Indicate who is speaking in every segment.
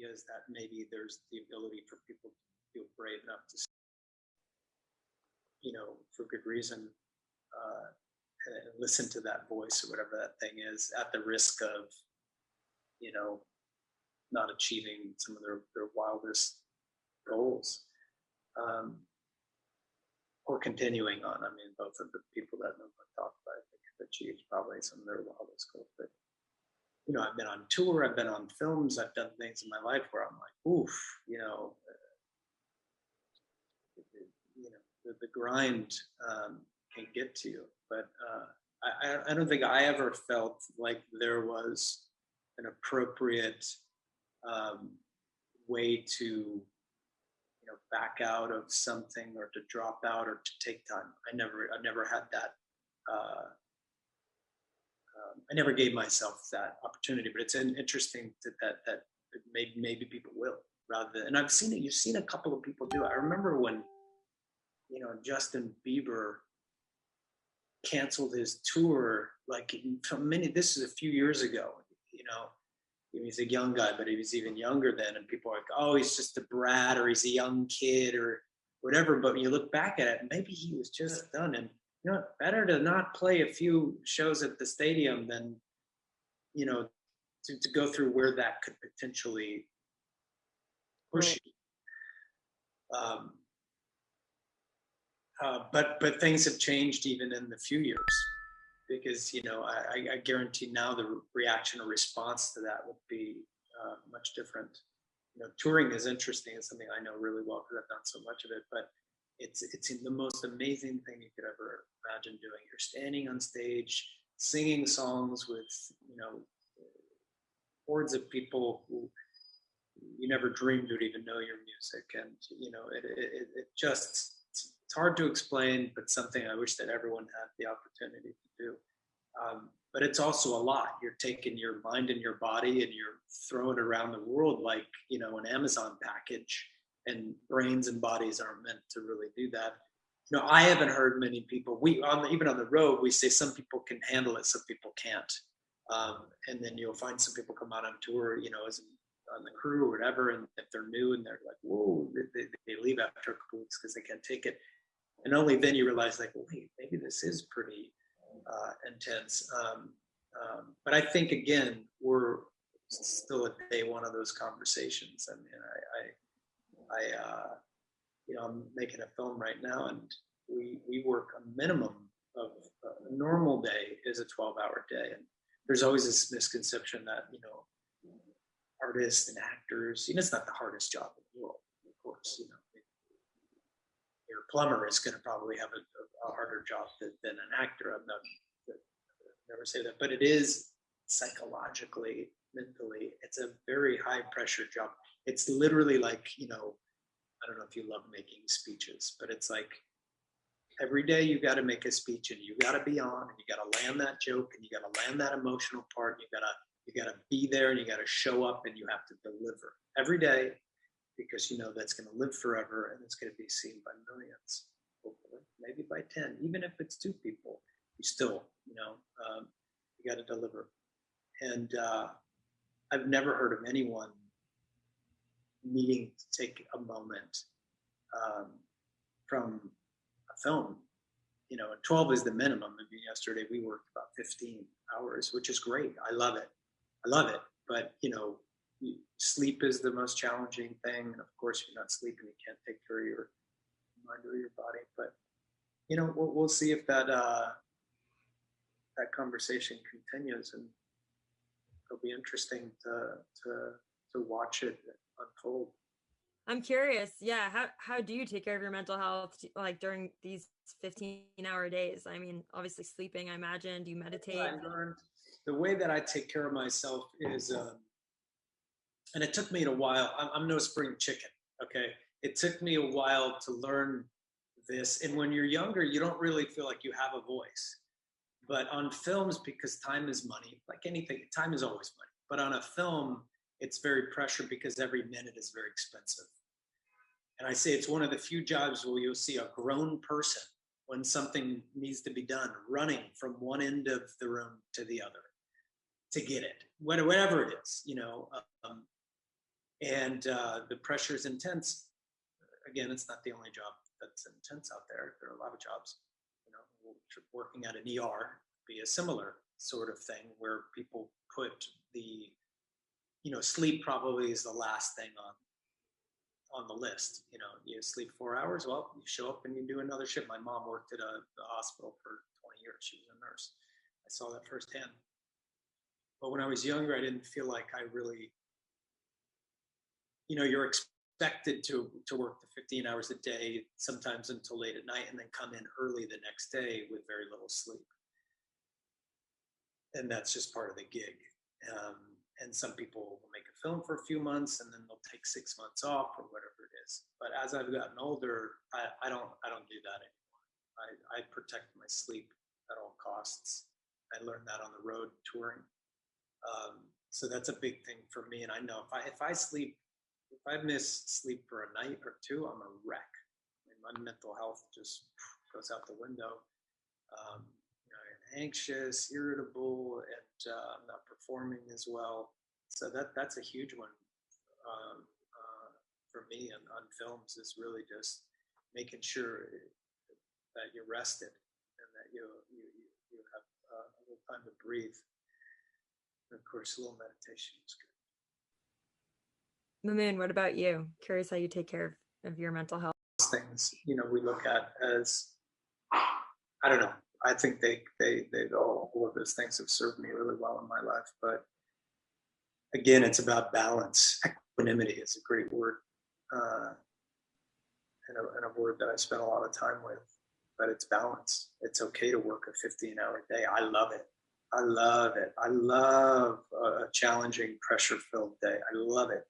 Speaker 1: is that maybe there's the ability for people to feel brave enough to, for good reason, and listen to that voice or whatever that thing is, at the risk of, not achieving some of their wildest goals, or continuing on. I mean, both of the people that I'm talking about, I think, have achieved probably some of their wildest goals. But I've been on tour, I've been on films, I've done things in my life where I'm like, oof, the grind can get to you. But I don't think I ever felt like there was an appropriate way to back out of something, or to drop out, or to take time. I never had that. I never gave myself that opportunity. But it's interesting that maybe people will, rather than. And I've seen it. You've seen a couple of people do it. I remember when Justin Bieber canceled his tour. This is a few years ago. He's a young guy, but he was even younger then. And people are like, oh, he's just a brat, or he's a young kid, or whatever. But when you look back at it, maybe he was just done. And better to not play a few shows at the stadium than, to go through where that could potentially push you. But things have changed even in the few years. Because I guarantee now the reaction or response to that would be much different. Touring is interesting. It's something I know really well because I've done so much of it. But it's the most amazing thing you could ever imagine doing. You're standing on stage, singing songs with hordes of people who you never dreamed would even know your music, and it's hard to explain, but something I wish that everyone had the opportunity to do. But it's also a lot. You're taking your mind and your body and you're throwing it around the world like, an Amazon package, and brains and bodies aren't meant to really do that. I haven't heard many people, even on the road, we say some people can handle it, some people can't. And then you'll find some people come out on tour, as on the crew or whatever, and if they're new and they're like, whoa, they leave after a couple weeks because they can't take it. And only then you realize, like, well, wait, maybe this is pretty intense. But I think, again, we're still at day one of those conversations. I mean, I'm making a film right now, and we work a minimum of a normal day is a 12-hour day. And there's always this misconception that, artists and actors, it's not the hardest job in the world, of course. Your plumber is going to probably have a harder job than an actor. I've never say that, but it is psychologically, mentally, it's a very high pressure job. It's literally like, I don't know if you love making speeches, but it's like every day you got to make a speech, and you got to be on, and you got to land that joke, and you got to land that emotional part. You got to be there, and you got to show up, and you have to deliver every day, because that's going to live forever, and it's going to be seen by millions, hopefully, maybe by 10, even if it's 2 people, you still, you got to deliver. And I've never heard of anyone needing to take a moment from a film. 12 is the minimum. I mean, yesterday we worked about 15 hours, which is great. I love it. But, sleep is the most challenging thing. And of course, you're not sleeping, you can't take care of your mind or your body. But, we'll see if that conversation continues, and it'll be interesting to watch it unfold.
Speaker 2: I'm curious. Yeah. How do you take care of your mental health, like during these 15-hour days? I mean, obviously sleeping, I imagine. Do you meditate?
Speaker 1: I learned the way that I take care of myself is, and it took me a while. I'm no spring chicken. Okay. It took me a while to learn this. And when you're younger, you don't really feel like you have a voice. But on films, because time is money, like anything, time is always money. But on a film, it's very pressured because every minute is very expensive. And I say it's one of the few jobs where you'll see a grown person, when something needs to be done, running from one end of the room to the other to get it, whatever it is, and the pressure is intense. Again, it's not the only job that's intense out there. There are a lot of jobs. You know, working at an ER be a similar sort of thing where people put the, you know, sleep probably is the last thing on the list. You know, you sleep 4 hours, well, you show up and you do another shift. My mom worked at a hospital for 20 years. She was a nurse. I saw that firsthand. But when I was younger, I didn't feel like I really, you know, you're expected to work the 15 hours a day, sometimes until late at night, and then come in early the next day with very little sleep. And that's just part of the gig. And some people will make a film for a few months and then they'll take 6 months off or whatever it is. But as I've gotten older, I don't do that anymore. I protect my sleep at all costs. I learned that on the road touring. So that's a big thing for me. And I know if I miss sleep for a night or two, I'm a wreck. I mean, my mental health just goes out the window. You know, I'm anxious, irritable, and I'm not performing as well. So that's a huge one for me on films, is really just making sure that you're rested and that you have a little time to breathe. And of course, a little meditation is good.
Speaker 2: Mamoon, what about you? Curious how you take care of your mental health.
Speaker 1: Things, you know, we look at as, I don't know. I think they all of those things have served me really well in my life. But again, it's about balance. Equanimity is a great word, and a word that I spent a lot of time with. But it's balance. It's okay to work a 15-hour day. I love it. I love it. I love a challenging, pressure-filled day. I love it.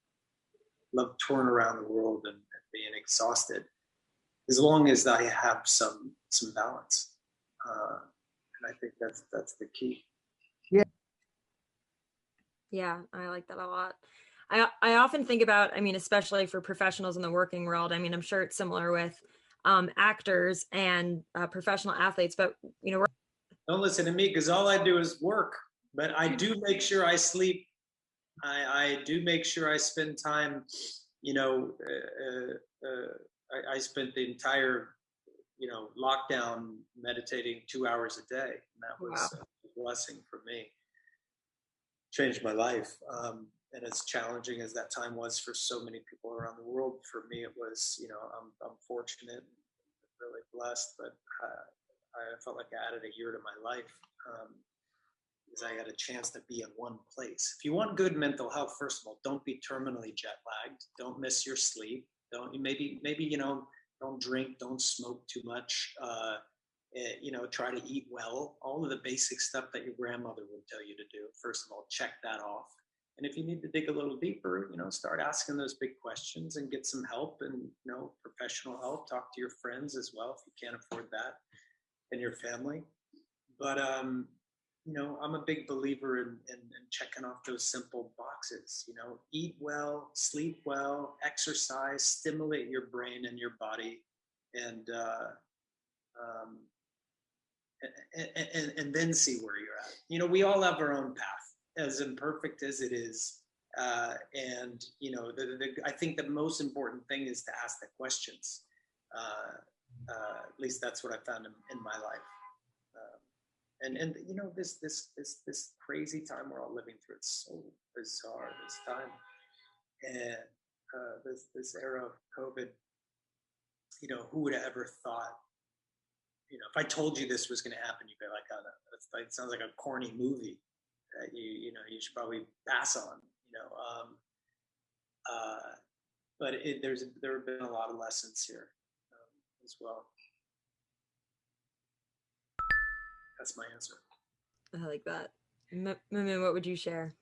Speaker 1: Love touring around the world and being exhausted, as long as I have some balance. And I think that's the key.
Speaker 2: Yeah, I like that a lot. I often think about, I mean, especially for professionals in the working world, I mean, I'm sure it's similar with actors and professional athletes, but, you know,
Speaker 1: don't listen to me because all I do is work, but I do make sure I sleep. I do make sure I spend time, you know, I spent the entire, you know, lockdown meditating 2 hours a day. And that was a blessing for me. Changed my life. And as challenging as that time was for so many people around the world, for me, it was, you know, I'm fortunate and really blessed, but I felt like I added a year to my life because I had a chance to be in one place. If you want good mental health, first of all, don't be terminally jet lagged. Don't miss your sleep. Don't maybe you know, don't drink, don't smoke too much. You know, try to eat well. All of the basic stuff that your grandmother would tell you to do. First of all, check that off. And if you need to dig a little deeper, you know, start asking those big questions and get some help and, you know, professional help. Talk to your friends as well if you can't afford that, and your family. But you know, I'm a big believer in checking off those simple boxes. You know, eat well, sleep well, exercise, stimulate your brain and your body, and then see where you're at. You know, we all have our own path, as imperfect as it is. And you know, I think the most important thing is to ask the questions. At least that's what I found in my life. And you know, this crazy time we're all living through, it's so bizarre, this time. And this era of COVID, you know, who would have ever thought, you know, if I told you this was going to happen, you'd be like, oh, no, it sounds like a corny movie that you know, you should probably pass on, you know. But there have been a lot of lessons here as well. That's my answer.
Speaker 2: I like that. Mamoon, what would you share?